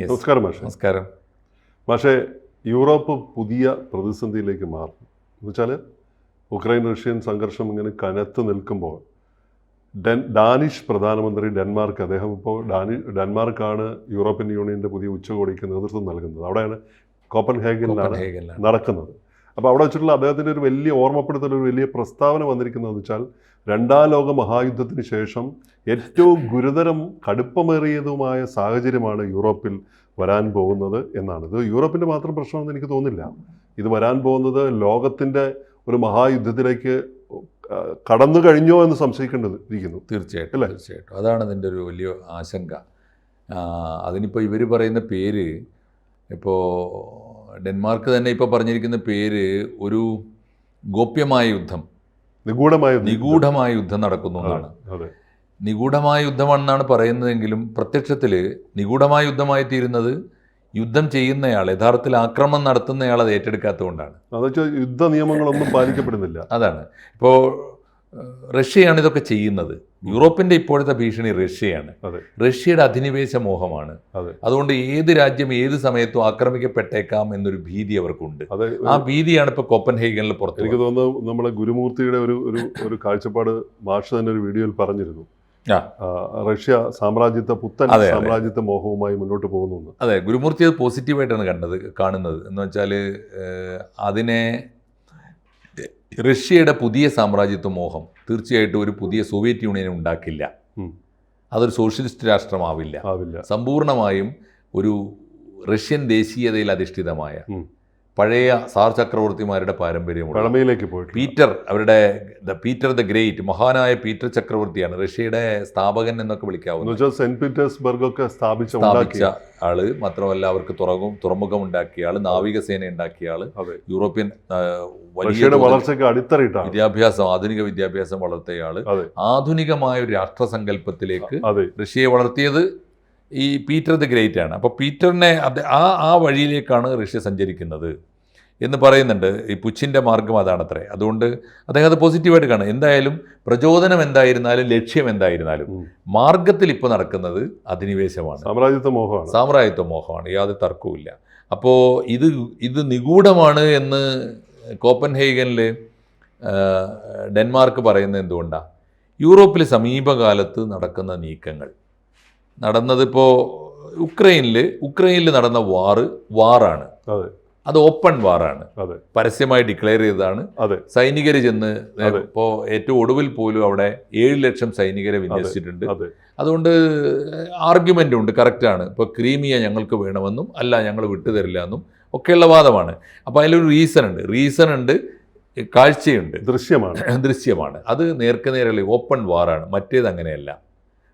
നമസ്കാരം മാഷെ. നമസ്കാരം. മാഷെ, യൂറോപ്പ് പുതിയ പ്രതിസന്ധിയിലേക്ക് മാറും എന്നുവെച്ചാൽ ഉക്രൈൻ റഷ്യൻ സംഘർഷം ഇങ്ങനെ കനത്ത് നിൽക്കുമ്പോൾ ഡാനിഷ് പ്രധാനമന്ത്രി അദ്ദേഹം ഇപ്പോൾ ഡെൻമാർക്കാണ് യൂറോപ്യൻ യൂണിയൻ്റെ പുതിയ ഉച്ചകോടിക്ക് നേതൃത്വം നൽകുന്നത്. അവിടെയാണ് കോപ്പൻഹേഗനിലാണ് നടക്കുന്നത്. അപ്പോൾ അവിടെ വെച്ചിട്ടുള്ള അദ്ദേഹത്തിൻ്റെ ഒരു വലിയ ഓർമ്മപ്പെടുത്തൽ, ഒരു വലിയ പ്രസ്താവന വന്നിരിക്കുന്നതെന്ന് വെച്ചാൽ രണ്ടാം ലോക മഹായുദ്ധത്തിന് ശേഷം ഏറ്റവും ഗുരുതരം കടുപ്പമേറിയതുമായ സാഹചര്യമാണ് യൂറോപ്പിൽ വരാൻ പോകുന്നത് എന്നാണ്. ഇത് യൂറോപ്പിൻ്റെ മാത്രം പ്രശ്നമെന്ന് എനിക്ക് തോന്നുന്നില്ല. ഇത് വരാൻ പോകുന്നത് ലോകത്തിൻ്റെ ഒരു മഹായുദ്ധത്തിലേക്ക് കടന്നു കഴിഞ്ഞോ എന്ന് സംശയിക്കേണ്ടിയിരിക്കുന്നു. തീർച്ചയായിട്ടും അല്ലേ? തീർച്ചയായിട്ടും അതാണ് അതിൻ്റെ ഒരു വലിയ ആശങ്ക. അതിനിപ്പോൾ ഇവർ പറയുന്ന പേര്, ഇപ്പോൾ ഡെൻമാർക്ക് തന്നെ ഇപ്പോൾ പറഞ്ഞിരിക്കുന്ന പേര് ഒരു ഗോപ്യമായ യുദ്ധം, നിഗൂഢമായ യുദ്ധം നടക്കുന്നു എന്നാണ്. നിഗൂഢമായ യുദ്ധമാണെന്നാണ് പറയുന്നതെങ്കിലും പ്രത്യക്ഷത്തിൽ നിഗൂഢമായ യുദ്ധമായി തീരുന്നത് യുദ്ധം ചെയ്യുന്നയാൾ, യഥാർത്ഥത്തിൽ ആക്രമണം നടത്തുന്നയാൾ അത് ഏറ്റെടുക്കാത്തതുകൊണ്ടാണ്. യുദ്ധ നിയമങ്ങളൊന്നും പാലിക്കപ്പെടുന്നില്ല. അതാണ്. ഇപ്പോൾ റഷ്യയാണ് ഇതൊക്കെ ചെയ്യുന്നത്. യൂറോപ്പിൻ്റെ ഇപ്പോഴത്തെ ഭീഷണി റഷ്യയാണ്. റഷ്യയുടെ അധിനിവേശ മോഹമാണ്. അതുകൊണ്ട് ഏത് രാജ്യം ഏത് സമയത്തും ആക്രമിക്കപ്പെട്ടേക്കാം എന്നൊരു ഭീതി അവർക്കുണ്ട്. ആ ഭീതിയാണ് ഇപ്പോൾ കോപ്പൻഹേഗനിൽ പുറത്ത്. എനിക്ക് തോന്നുന്നു നമ്മളെ ഗുരുമൂർത്തിയുടെ ഒരു കാഴ്ചപ്പാട് മാഷ് തന്നെ ഒരു വീഡിയോയിൽ പറഞ്ഞിരുന്നു. റഷ്യ പുത്തൻ സാമ്രാജ്യത്വ മോഹവുമായി മുന്നോട്ട് പോകുന്നു. അതെ, ഗുരുമൂർത്തി അത് പോസിറ്റീവായിട്ടാണ് കാണുന്നത്. എന്ന് വെച്ചാൽ അതിനെ റഷ്യയുടെ പുതിയ സാമ്രാജ്യത്വ മോഹം തീർച്ചയായിട്ടും ഒരു പുതിയ സോവിയറ്റ് യൂണിയൻ ഉണ്ടാക്കില്ല. അതൊരു സോഷ്യലിസ്റ്റ് രാഷ്ട്രമാവില്ല. സമ്പൂർണമായും ഒരു റഷ്യൻ ദേശീയതയിൽ അധിഷ്ഠിതമായ പഴയ സാർ ചക്രവർത്തിമാരുടെ പാരമ്പര്യമുള്ള പീറ്റർ ദ ഗ്രേറ്റ്, മഹാനായ പീറ്റർ ചക്രവർത്തിയാണ് റഷ്യയുടെ സ്ഥാപകൻ എന്നൊക്കെ വിളിക്കാവുന്നത്. സെന്റ് പീറ്റേഴ്സ്ബർഗ് ഒക്കെ സ്ഥാപിച്ച ആള് മാത്രമല്ല, അവർക്ക് തുറമുഖം ഉണ്ടാക്കിയ ആള്, നാവികസേന ഉണ്ടാക്കിയ ആള്, യൂറോപ്യൻ വലിയ വളർച്ചയ്ക്ക് അടിത്തറയിട്ട ആധുനിക വിദ്യാഭ്യാസം വളർത്തിയ ആള്, ആധുനികമായ ഒരു രാഷ്ട്രസങ്കല്പത്തിലേക്ക് റഷ്യയെ വളർത്തിയത് ഈ പീറ്റർ ദ ഗ്രേറ്റ് ആണ്. അപ്പോൾ പീറ്ററിനെ ആ വഴിയിലേക്കാണ് റഷ്യ സഞ്ചരിക്കുന്നത് എന്ന് പറയുന്നുണ്ട്. ഈ പുച്ചിൻ്റെ മാർഗം അതാണത്രേ. അതുകൊണ്ട് അദ്ദേഹം അത് പോസിറ്റീവായിട്ട് കാണും. എന്തായാലും പ്രചോദനം എന്തായിരുന്നാലും ലക്ഷ്യം എന്തായിരുന്നാലും മാർഗത്തിൽ ഇപ്പോൾ നടക്കുന്നത് അധിനിവേശമാണ്, സാമ്രാജ്യത്വ മോഹമാണ്, യാതൊരു തർക്കവുമില്ല. അപ്പോൾ ഇത് നിഗൂഢമാണ് എന്ന് കോപ്പൻഹേഗനിൽ ഡെൻമാർക്ക് പറയുന്നത് എന്തുകൊണ്ടാണ്? യൂറോപ്പിൽ സമീപകാലത്ത് നടക്കുന്ന നീക്കങ്ങൾ നടന്നതിപ്പോൾ ഉക്രൈനിൽ നടന്ന വാറാണ്. അത് ഓപ്പൺ വാറാണ്, പരസ്യമായി ഡിക്ലെയർ ചെയ്തതാണ്. സൈനികർ ചെന്ന് ഇപ്പോൾ ഏറ്റവും ഒടുവിൽ പോലും അവിടെ 7 ലക്ഷം സൈനികരെ വിന്യസിച്ചിട്ടുണ്ട്. അതുകൊണ്ട് ആർഗ്യുമെൻ്റ് ഉണ്ട്, കറക്റ്റാണ്. ഇപ്പോൾ ക്രീമിയ ഞങ്ങൾക്ക് വേണമെന്നും അല്ല ഞങ്ങൾ വിട്ടുതരില്ല എന്നും ഒക്കെയുള്ള വാദമാണ്. അപ്പോൾ അതിലൊരു റീസൺ ഉണ്ട്, കാഴ്ചയുണ്ട്, ദൃശ്യമാണ്. അത് നേർക്കുനേരല്ല ഓപ്പൺ വാറാണ്. മറ്റേത് അങ്ങനെയല്ല.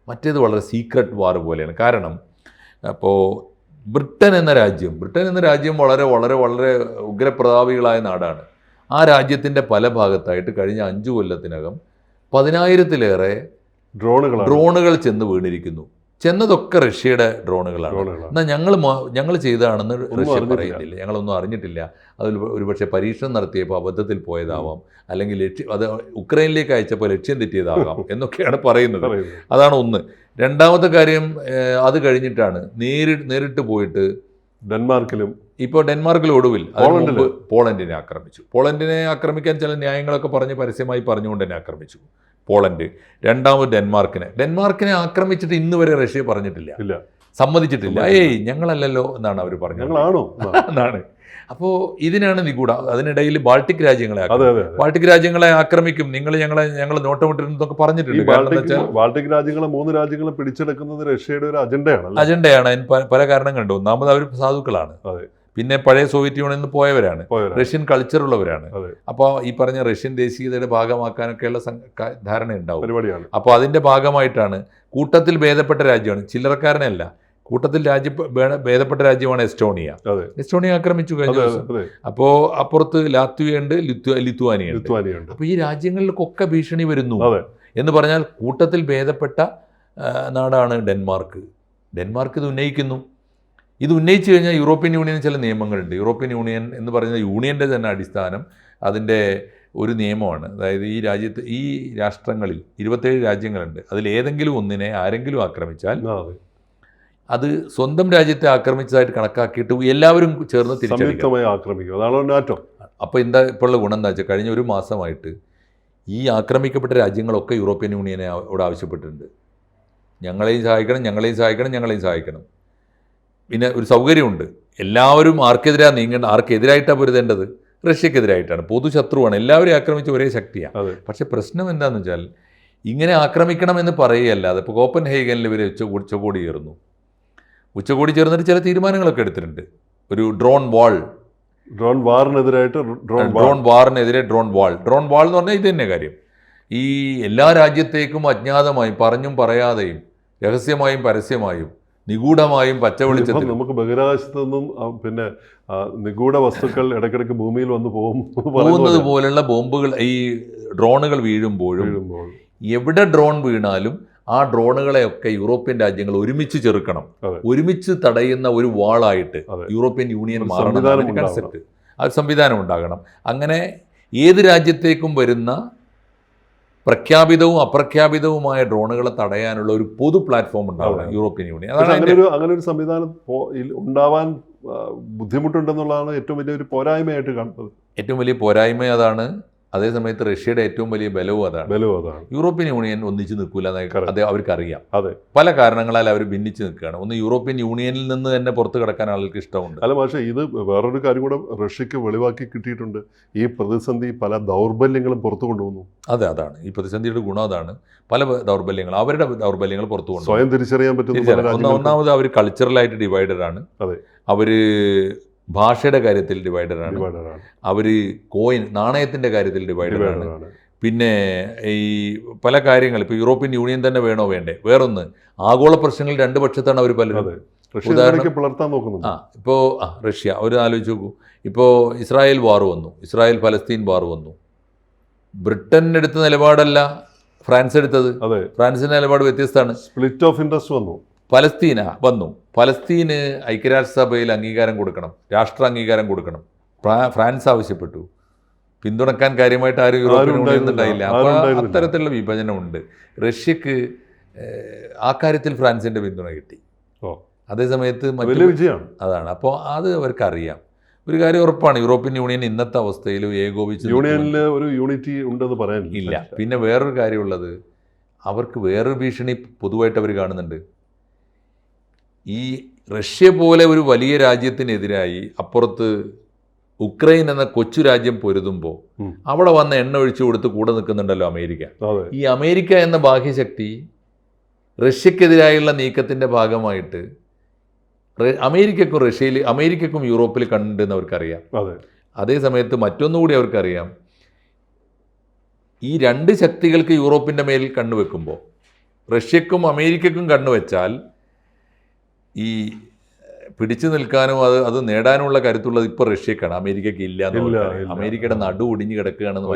മറ്റേത് വളരെ സീക്രട്ട് വാർ പോലെയാണ്. കാരണം അപ്പോൾ ബ്രിട്ടൻ എന്ന രാജ്യം വളരെ വളരെ വളരെ ഉഗ്രപ്രതാപികളായ നാടാണ്. ആ രാജ്യത്തിൻ്റെ പല ഭാഗത്തായിട്ട് കഴിഞ്ഞ 5 കൊല്ലത്തിനകം 10,000-ലേറെ ഡ്രോണുകൾ ചെന്ന് വീണിരിക്കുന്നു. ചെന്നതൊക്കെ റഷ്യയുടെ ഡ്രോണുകളാണ്. എന്നാൽ ഞങ്ങൾ ചെയ്തതാണെന്ന് റഷ്യ പറയുന്നില്ല, ഞങ്ങളൊന്നും അറിഞ്ഞിട്ടില്ല. അതിൽ ഒരുപക്ഷെ പരീക്ഷണം നടത്തിയപ്പോൾ അബദ്ധത്തിൽ പോയതാവാം, അല്ലെങ്കിൽ അത് ഉക്രൈനിലേക്ക് അയച്ചപ്പോൾ ലക്ഷ്യം തെറ്റിയതാകാം എന്നൊക്കെയാണ് പറയുന്നത്. അതാണ് ഒന്ന്. രണ്ടാമത്തെ കാര്യം, അത് കഴിഞ്ഞിട്ടാണ് നേരിട്ട് പോയിട്ട് ഡെൻമാർക്കിൽ ഒടുവിൽ പോളണ്ടിനെ ആക്രമിച്ചു. പോളണ്ടിനെ ആക്രമിക്കാൻ ചില ന്യായങ്ങളൊക്കെ പരസ്യമായി പറഞ്ഞുകൊണ്ട് തന്നെ ആക്രമിച്ചു പോളണ്ട്. രണ്ടാമത് ഡെൻമാർക്കിനെ ആക്രമിച്ചിട്ട് ഇന്ന് വരെ റഷ്യ പറഞ്ഞിട്ടില്ല, സമ്മതിച്ചിട്ടില്ല. ഞങ്ങളല്ലല്ലോ എന്നാണ് അവർ പറഞ്ഞത് എന്നാണ്. അപ്പോൾ ഇതിനാണ് നിഗൂഢ. അതിനിടയിൽ ബാൾട്ടിക് രാജ്യങ്ങളെ ആക്രമിക്കും, ഞങ്ങൾ നോട്ടമിട്ടിരുന്നതൊക്കെ പറഞ്ഞിട്ടുണ്ട്. ബാൾട്ടിക് രാജ്യങ്ങളെ 3 രാജ്യങ്ങളെ പിടിച്ചെടുക്കുന്നത് റഷ്യയുടെ ഒരു അജണ്ടയാണ്. അതിന് പല കാരണങ്ങളുണ്ട്. ഒന്നാമത് അവർ സാധുക്കളാണ്, പിന്നെ പഴയ സോവിയറ്റ് യൂണിയനിൽ നിന്ന് പോയവരാണ്, റഷ്യൻ കൾച്ചറുള്ളവരാണ്. അപ്പോൾ ഈ പറഞ്ഞ റഷ്യൻ ദേശീയതയുടെ ഭാഗമാക്കാനൊക്കെയുള്ള ധാരണ ഉണ്ടാവും. അപ്പോൾ അതിൻ്റെ ഭാഗമായിട്ടാണ് കൂട്ടത്തിൽ ഭേദപ്പെട്ട രാജ്യമാണ്, ചില്ലറക്കാരനല്ല. കൂട്ടത്തിൽ ഭേദപ്പെട്ട രാജ്യമാണ് എസ്റ്റോണിയ ആക്രമിച്ചു കഴിഞ്ഞ ദിവസം. അപ്പോൾ അപ്പുറത്ത് ലാത്വിയ ഉണ്ട്, ലിത്വാനിയ ഉണ്ട്. അപ്പോൾ ഈ രാജ്യങ്ങളിലൊക്കെ ഭീഷണി വരുന്നു എന്ന് പറഞ്ഞാൽ കൂട്ടത്തിൽ ഭേദപ്പെട്ട നാടാണ് ഡെൻമാർക്ക്. ഇത് ഉന്നയിച്ചു കഴിഞ്ഞാൽ യൂറോപ്യൻ യൂണിയന് ചില നിയമങ്ങളുണ്ട്. യൂറോപ്യൻ യൂണിയൻ എന്ന് പറയുന്ന യൂണിയൻ്റെ തന്നെ അടിസ്ഥാനം അതിൻ്റെ ഒരു നിയമമാണ്. അതായത് ഈ രാഷ്ട്രങ്ങളിൽ 27 രാജ്യങ്ങളുണ്ട്. അതിലേതെങ്കിലും ഒന്നിനെ ആരെങ്കിലും ആക്രമിച്ചാൽ അത് സ്വന്തം രാജ്യത്തെ ആക്രമിച്ചതായിട്ട് കണക്കാക്കിയിട്ട് എല്ലാവരും ചേർന്ന് തിരിച്ചടിക്കും, സംയുക്തമായി ആക്രമിക്കും. അതാണല്ലോ നാറ്റോ. അപ്പോൾ എന്താ ഇപ്പോൾ ഉള്ള ഗുണം എന്താ വെച്ചാൽ കഴിഞ്ഞ ഒരു മാസമായിട്ട് ഈ ആക്രമിക്കപ്പെട്ട രാജ്യങ്ങളൊക്കെ യൂറോപ്യൻ യൂണിയനെ അവിടെ ആവശ്യപ്പെട്ടിട്ടുണ്ട്, ഞങ്ങളെയും സഹായിക്കണം, ഞങ്ങളെയും സഹായിക്കണം, ഞങ്ങളെയും സഹായിക്കണം. പിന്നെ ഒരു സൗകര്യമുണ്ട്, എല്ലാവരും ആർക്കെതിരാണ് നീങ്ങേണ്ട, ആർക്കെതിരായിട്ടാണ് പൊരുതേണ്ടത്? റഷ്യക്കെതിരായിട്ടാണ്, പൊതുശത്രുവാണ്, എല്ലാവരും ആക്രമിച്ച് ഒരേ ശക്തിയാണ്. പക്ഷേ പ്രശ്നം എന്താണെന്ന് വെച്ചാൽ ഇങ്ങനെ ആക്രമിക്കണമെന്ന് പറയുകയല്ലാതെ ഇപ്പോൾ കോപ്പൻഹേഗനിൽ ഇവർ ഉച്ചകോടി ചേർന്നു, ഉച്ചകോടി ചേർന്നിട്ട് ചില തീരുമാനങ്ങളൊക്കെ എടുത്തിട്ടുണ്ട്. ഒരു ഡ്രോൺ വാറിനെതിരെ ഡ്രോൺ വാൾ എന്ന് പറഞ്ഞാൽ ഇത് തന്നെ കാര്യം. ഈ എല്ലാ രാജ്യത്തേക്കും അജ്ഞാതമായും പറഞ്ഞും പറയാതെയും രഹസ്യമായും പരസ്യമായും നിഗൂഢമായും പച്ചവെളിച്ചത്തിൽ നമുക്ക് ബഹിരാകാശത്തു നിന്നും പിന്നെ നിഗൂഢ വസ്തുക്കൾ ഇടയ്ക്കിടയ്ക്ക് ഭൂമിയിൽ വന്ന് പോകുന്നത് പോലുള്ള ബോംബുകൾ, ഈ ഡ്രോണുകൾ വീഴുമ്പോഴും എവിടെ ഡ്രോൺ വീണാലും ആ ഡ്രോണുകളെയൊക്കെ യൂറോപ്യൻ രാജ്യങ്ങൾ ഒരുമിച്ച് ചെറുക്കണം, ഒരുമിച്ച് തടയുന്ന ഒരു വാളായിട്ട് യൂറോപ്യൻ യൂണിയൻ മാറണം കൺസെപ്റ്റ്. ആ സംവിധാനം ഉണ്ടാകണം. അങ്ങനെ ഏത് രാജ്യത്തേക്കും വരുന്ന പ്രഖ്യാപിതവും അപ്രഖ്യാപിതവുമായ ഡ്രോണുകളെ തടയാനുള്ള ഒരു പൊതു പ്ലാറ്റ്ഫോം ഉണ്ടാവണം യൂറോപ്യൻ യൂണിയൻ. അങ്ങനെ ഒരു സംവിധാനം ഉണ്ടാവാൻ ബുദ്ധിമുട്ടുണ്ടെന്നുള്ളതാണ് ഏറ്റവും വലിയൊരു പോരായ്മയായിട്ട് കാണുന്നത്. ഏറ്റവും വലിയ പോരായ്മ അതാണ്. അതേസമയത്ത് റഷ്യയുടെ ഏറ്റവും വലിയ ബലവും അതാണ്. യൂറോപ്യൻ യൂണിയൻ ഒന്നിച്ച് നിൽക്കില്ല അത് അവർക്കറിയാം. പല കാരണങ്ങളാൽ അവർ ഭിന്നിച്ച് നിൽക്കുകയാണ്. ഒന്ന്, യൂറോപ്യൻ യൂണിയനിൽ നിന്ന് തന്നെ പുറത്ത് കിടക്കാൻ ആളുകൾക്ക് ഇഷ്ടമുണ്ട്. അല്ല, പക്ഷേ ഇത് വേറൊരു കാര്യം കൂടെ റഷ്യക്ക് വെളിവാക്കി കിട്ടിയിട്ടുണ്ട്. ഈ പ്രതിസന്ധി പല ദൗർബല്യങ്ങളും പുറത്തു കൊണ്ടുവന്നു. അതാണ് ഈ പ്രതിസന്ധിയുടെ ഗുണം. അതാണ് പല ദൗർബല്യങ്ങൾ, അവരുടെ ദൗർബല്യങ്ങൾ പുറത്തു കൊണ്ടു സ്വയം തിരിച്ചറിയാൻ പറ്റും. ഒന്നാമത് അവർ കൾച്ചറലായിട്ട് ഡിവൈഡഡ് ആണ്. അവർ ഭാഷയുടെ കാര്യത്തിൽ ഡിവൈഡറാണ്. അവർ നാണയത്തിൻ്റെ കാര്യത്തിൽ ഡിവൈഡറാണ്. പിന്നെ ഈ പല കാര്യങ്ങൾ, ഇപ്പോൾ യൂറോപ്യൻ യൂണിയൻ തന്നെ വേണോ വേണ്ടേ? വേറൊന്ന്, ആഗോള പ്രശ്നങ്ങൾ രണ്ട് പക്ഷത്താണ് അവർ പലരും. ഇപ്പോൾ റഷ്യ ഒരു ആലോചിച്ച് നോക്കൂ. ഇപ്പോൾ ഇസ്രായേൽ വാർ വന്നു, ഇസ്രായേൽ ഫലസ്തീൻ വാർ വന്നു. ബ്രിട്ടൻ എടുത്ത നിലപാടല്ല ഫ്രാൻസ് എടുത്തത്. ഫ്രാൻസിന്റെ നിലപാട് വ്യത്യസ്തമാണ്. സ്പ്ലിറ്റ് ഓഫ് ഇൻട്രസ്റ്റ് വന്നു. ഫലസ്തീന് ഐക്യരാഷ്ട്രസഭയിൽ അംഗീകാരം കൊടുക്കണം, രാഷ്ട്ര അംഗീകാരം കൊടുക്കണം. ഫ്രാൻസ് ആവശ്യപ്പെട്ടു. പിന്തുണക്കാൻ കാര്യമായിട്ട് ആരും യൂറോപ്യൻ യൂണിയൻ ഉണ്ടായില്ല. അപ്പോൾ അത്തരത്തിലുള്ള വിഭജനമുണ്ട്. റഷ്യക്ക് ആ കാര്യത്തിൽ ഫ്രാൻസിന്റെ പിന്തുണ കിട്ടി. അതേസമയത്ത് അതാണ്. അപ്പോൾ അത് അവർക്കറിയാം. ഒരു കാര്യം ഉറപ്പാണ്, യൂറോപ്യൻ യൂണിയൻ ഇന്നത്തെ അവസ്ഥയിൽ ഏകോപിച്ച് യൂണിയനിൽ ഒരു യൂണിറ്റി ഉണ്ടെന്ന് പറയാനില്ല. പിന്നെ വേറൊരു കാര്യമുള്ളത്, അവർക്ക് വേറൊരു ഭീഷണി പൊതുവായിട്ട് അവർ കാണുന്നുണ്ട്. ഈ റഷ്യ പോലെ ഒരു വലിയ രാജ്യത്തിനെതിരായി അപ്പുറത്ത് ഉക്രൈൻ എന്ന കൊച്ചു രാജ്യം പൊരുതുമ്പോൾ അവിടെ വന്ന് എണ്ണ ഒഴിച്ചു കൊടുത്ത് കൂടെ നിൽക്കുന്നുണ്ടല്ലോ അമേരിക്ക. ഈ അമേരിക്ക എന്ന ബാഹ്യശക്തി റഷ്യക്കെതിരായുള്ള നീക്കത്തിൻ്റെ ഭാഗമായിട്ട് അമേരിക്കക്കും യൂറോപ്പിൽ കണ്ടിട്ടുണ്ടെന്ന് അവർക്കറിയാം. അതേസമയത്ത് മറ്റൊന്നുകൂടി അവർക്കറിയാം, ഈ രണ്ട് ശക്തികൾക്ക് യൂറോപ്പിൻ്റെ മേൽ കണ്ണുവെക്കുമ്പോൾ റഷ്യക്കും അമേരിക്കക്കും കണ്ണുവെച്ചാൽ ഈ പിടിച്ചു നിൽക്കാനും അത് നേടാനുള്ള കരുത്തുള്ളത് ഇപ്പോൾ റഷ്യക്കാണ്, അമേരിക്കക്ക് ഇല്ല. അമേരിക്കയുടെ നടു ഒടിഞ്ഞു കിടക്കുകയാണെന്ന്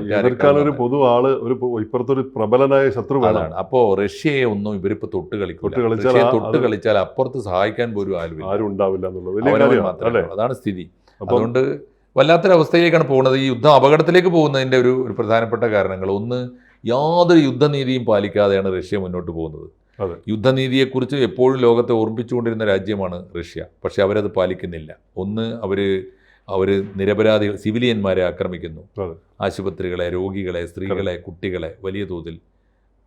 ഇപ്പുറത്തൊരു പ്രബലനായ ശത്രുവാണ്. അപ്പോൾ റഷ്യയെ ഒന്നും ഇവരിപ്പോൾ തൊട്ട് കളിച്ചാൽ അപ്പുറത്ത് സഹായിക്കാൻ പോലും ആരും ഉണ്ടാവില്ല. അതാണ് സ്ഥിതി. അതുകൊണ്ട് വല്ലാത്തൊരവസ്ഥയിലേക്കാണ് പോകുന്നത്. ഈ യുദ്ധം അപകടത്തിലേക്ക് പോകുന്നതിൻ്റെ ഒരു പ്രധാനപ്പെട്ട കാരണങ്ങൾ, ഒന്ന്, യാതൊരു യുദ്ധനീതിയും പാലിക്കാതെയാണ് റഷ്യ മുന്നോട്ട് പോകുന്നത്. യുദ്ധനീതിയെക്കുറിച്ച് എപ്പോഴും ലോകത്തെ ഓർമ്മിച്ചുകൊണ്ടിരുന്ന രാജ്യമാണ് റഷ്യ. പക്ഷെ അവരത് പാലിക്കുന്നില്ല. ഒന്ന്, അവർ നിരപരാധികൾ സിവിലിയന്മാരെ ആക്രമിക്കുന്നു, ആശുപത്രികളെ, രോഗികളെ, സ്ത്രീകളെ, കുട്ടികളെ വലിയ തോതിൽ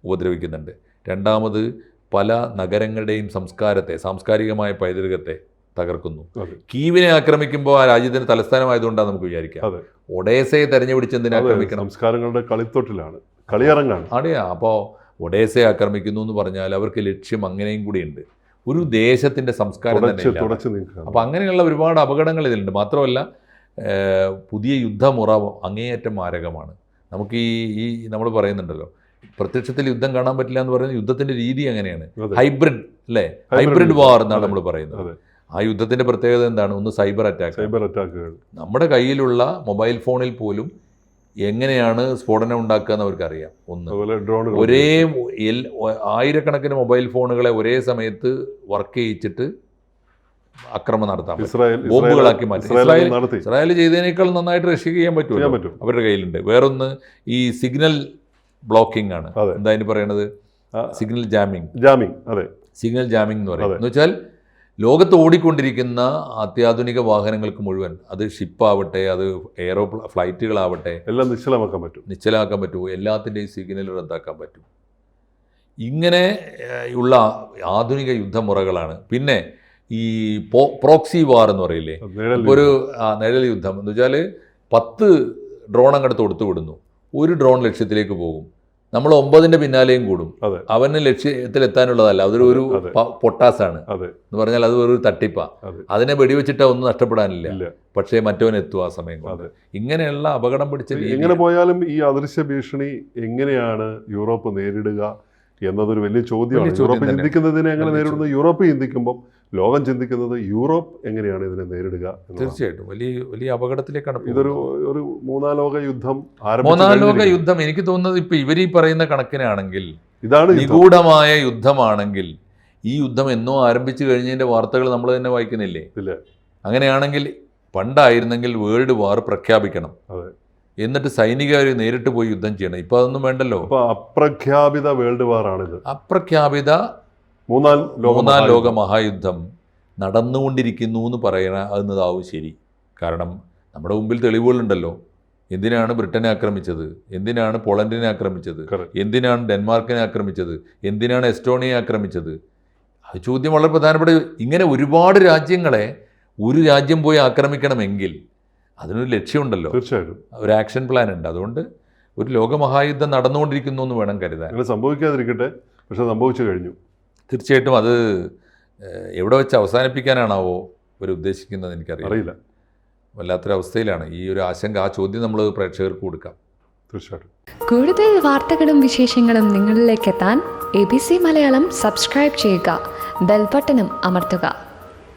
ഉപദ്രവിക്കുന്നുണ്ട്. രണ്ടാമത്, പല നഗരങ്ങളുടെയും സാംസ്കാരികമായ പൈതൃകത്തെ തകർക്കുന്നു. കീവിനെ ആക്രമിക്കുമ്പോൾ ആ രാജ്യത്തിന് തലസ്ഥാനമായതുകൊണ്ടാണ് നമുക്ക് വിചാരിക്കാം. ഒഡേസയെ തെരഞ്ഞുപിടിച്ച് എന്തിനെ ആക്രമിക്കണം? സംസ്കാരങ്ങളുടെ കളിത്തൊട്ടിലാണ്, കളിയറങ്ങാണ്. അപ്പോൾ ഒഡേസയെ ആക്രമിക്കുന്നു എന്ന് പറഞ്ഞാൽ അവർക്ക് ലക്ഷ്യം അങ്ങനെയും കൂടിയുണ്ട്, ഒരു ദേശത്തിൻ്റെ സംസ്കാരം തന്നെ. അപ്പോൾ അങ്ങനെയുള്ള ഒരുപാട് അപകടങ്ങൾ ഇതിലുണ്ട്. മാത്രമല്ല, പുതിയ യുദ്ധമുറ അങ്ങേയറ്റം മാരകമാണ്. നമുക്ക് ഈ നമ്മൾ പറയുന്നുണ്ടല്ലോ, പ്രത്യക്ഷത്തിൽ യുദ്ധം കാണാൻ പറ്റില്ല എന്ന് പറയുന്നത് യുദ്ധത്തിൻ്റെ രീതി അങ്ങനെയാണ്. ഹൈബ്രിഡ് വാർ എന്നാണ് നമ്മൾ പറയുന്നത്. ആ യുദ്ധത്തിൻ്റെ പ്രത്യേകത എന്താണ്? ഒന്ന്, സൈബർ അറ്റാക്കുകൾ. നമ്മുടെ കയ്യിലുള്ള മൊബൈൽ ഫോണിൽ പോലും എങ്ങനെയാണ് സ്ഫോടനം ഉണ്ടാക്കുക എന്ന് അവർക്കറിയാം. ഒന്ന്, ഒരേ ആയിരക്കണക്കിന് മൊബൈൽ ഫോണുകളെ ഒരേ സമയത്ത് വർക്ക് ചെയ്യിച്ചിട്ട് അക്രമം നടത്താം, ബോംബുകളാക്കി മാറ്റി. ഇസ്രായേൽ ചെയ്തതിനേക്കാൾ നന്നായിട്ട് റഷ്യ ചെയ്യാൻ പറ്റുമല്ലോ, അവരുടെ കയ്യിലുണ്ട്. വേറൊന്ന്, ഈ സിഗ്നൽ ബ്ലോക്കിംഗ് ആണ്. എന്താ പറയുന്നത്? സിഗ്നൽ ജാമിംഗ് എന്ന് പറയുന്നത്. എന്ന് വെച്ചാൽ ലോകത്ത് ഓടിക്കൊണ്ടിരിക്കുന്ന അത്യാധുനിക വാഹനങ്ങൾക്ക് മുഴുവൻ, അത് ഷിപ്പാവട്ടെ, അത് ഫ്ലൈറ്റുകളാവട്ടെ, എല്ലാം നിശ്ചലമാക്കാൻ പറ്റും. നിശ്ചലമാക്കാൻ പറ്റുമോ? എല്ലാത്തിൻ്റെയും സിഗ്നൽ റദ്ദാക്കാൻ പറ്റും. ഇങ്ങനെ ഉള്ള ആധുനിക യുദ്ധമുറകളാണ്. പിന്നെ ഈ പ്രോക്സി വാർ എന്ന് പറയില്ലേ, ഇപ്പോൾ ഒരു നിഴൽ യുദ്ധം എന്ന് വെച്ചാൽ 10 ഡ്രോൺ അങ്ങോട്ട് തൊടുത്തു വിടുന്നു, ഒരു ഡ്രോൺ ലക്ഷ്യത്തിലേക്ക് പോകും, നമ്മൾ 9ന്റെ പിന്നാലെയും കൂടും. അവന് ലക്ഷ്യത്തിലെത്താനുള്ളതല്ല, അതൊരു പൊട്ടാസാണ് എന്ന് പറഞ്ഞാൽ അത് ഒരു തട്ടിപ്പാ. അതിനെ വെടിവെച്ചിട്ടാ ഒന്നും നഷ്ടപ്പെടാനില്ല, പക്ഷേ മറ്റവൻ എത്തും ആ സമയം കൊണ്ട്. ഇങ്ങനെയുള്ള അപകടം പിടിച്ച എങ്ങനെ പോയാലും ഈ അദൃശ്യ ഭീഷണി എങ്ങനെയാണ് യൂറോപ്പ് നേരിടുക എന്നതൊരു വലിയ ചോദ്യമാണ്. യൂറോപ്പ് ചിന്തിക്കുന്നതിനെ എങ്ങനെ നേരിടുന്നത്, യൂറോപ്പ് ചിന്തിക്കുമ്പോൾ ലോകം ചിന്തിക്കുന്നത് യൂറോപ്പ് എങ്ങനെയാണ് ഇതിനെ നേരിടുക. തീർച്ചയായിട്ടും വലിയ അപകടത്തിലേക്കാണ് ഇതൊരു മൂന്നാം ലോക യുദ്ധം. എനിക്ക് തോന്നുന്നത് ഇപ്പൊ ഇവർ ഈ പറയുന്ന കണക്കിനാണെങ്കിൽ, ഇതാണ് നിഗൂഢമായ യുദ്ധമാണെങ്കിൽ, ഈ യുദ്ധം എന്നോ ആരംഭിച്ചു കഴിഞ്ഞതിന്റെ വാർത്തകൾ നമ്മൾ തന്നെ വായിക്കുന്നില്ലേ? അങ്ങനെയാണെങ്കിൽ പണ്ടായിരുന്നെങ്കിൽ വേൾഡ് വാർ പ്രഖ്യാപിക്കണം, എന്നിട്ട് സൈനികർ നേരിട്ട് പോയി യുദ്ധം ചെയ്യണം. ഇപ്പൊ അതൊന്നും വേണ്ടല്ലോ. അപ്രഖ്യാപിത വേൾഡ് വാർ ആണിത്. അപ്രഖ്യാപിത മൂന്നാം ലോക മഹായുദ്ധം നടന്നുകൊണ്ടിരിക്കുന്നു എന്ന് പറയുന്നതാവും ശരി. കാരണം നമ്മുടെ മുമ്പിൽ തെളിവുകളുണ്ടല്ലോ. എന്തിനാണ് ബ്രിട്ടനെ ആക്രമിച്ചത്, എന്തിനാണ് പോളണ്ടിനെ ആക്രമിച്ചത്, എന്തിനാണ് ഡെൻമാർക്കിനെ ആക്രമിച്ചത്, എന്തിനാണ് എസ്റ്റോണിയെ ആക്രമിച്ചത്? ആ ചോദ്യം വളരെ പ്രധാനപ്പെട്ട. ഇങ്ങനെ ഒരുപാട് രാജ്യങ്ങളെ ഒരു രാജ്യം പോയി ആക്രമിക്കണമെങ്കിൽ അതിനൊരു ലക്ഷ്യമുണ്ടല്ലോ, തീർച്ചയായിട്ടും ഒരു ആക്ഷൻ പ്ലാൻ ഉണ്ട്. അതുകൊണ്ട് ഒരു ലോകമഹായുദ്ധം നടന്നുകൊണ്ടിരിക്കുന്നു എന്ന് വേണം കരുതാൻ. സംഭവിക്കാതിരിക്കട്ടെ, പക്ഷെ സംഭവിച്ചു കഴിഞ്ഞു. തീർച്ചയായിട്ടും അത് എവിടെ വെച്ച് അവസാനിപ്പിക്കാനാണാവോ ഇവർ ഉദ്ദേശിക്കുന്നത് എനിക്കറിയില്ല. വല്ലാത്തൊരവസ്ഥയിലാണ് ഈ ഒരു ആശങ്ക. ആ ചോദ്യം നമ്മൾ പ്രേക്ഷകർക്ക് കൊടുക്കാം. തീർച്ചയായിട്ടും കൂടുതൽ വാർത്തകളും വിശേഷങ്ങളും നിങ്ങളിലേക്ക് എത്താൻ ABC മലയാളം സബ്സ്ക്രൈബ് ചെയ്യുക, ബെൽബട്ടനും അമർത്തുക.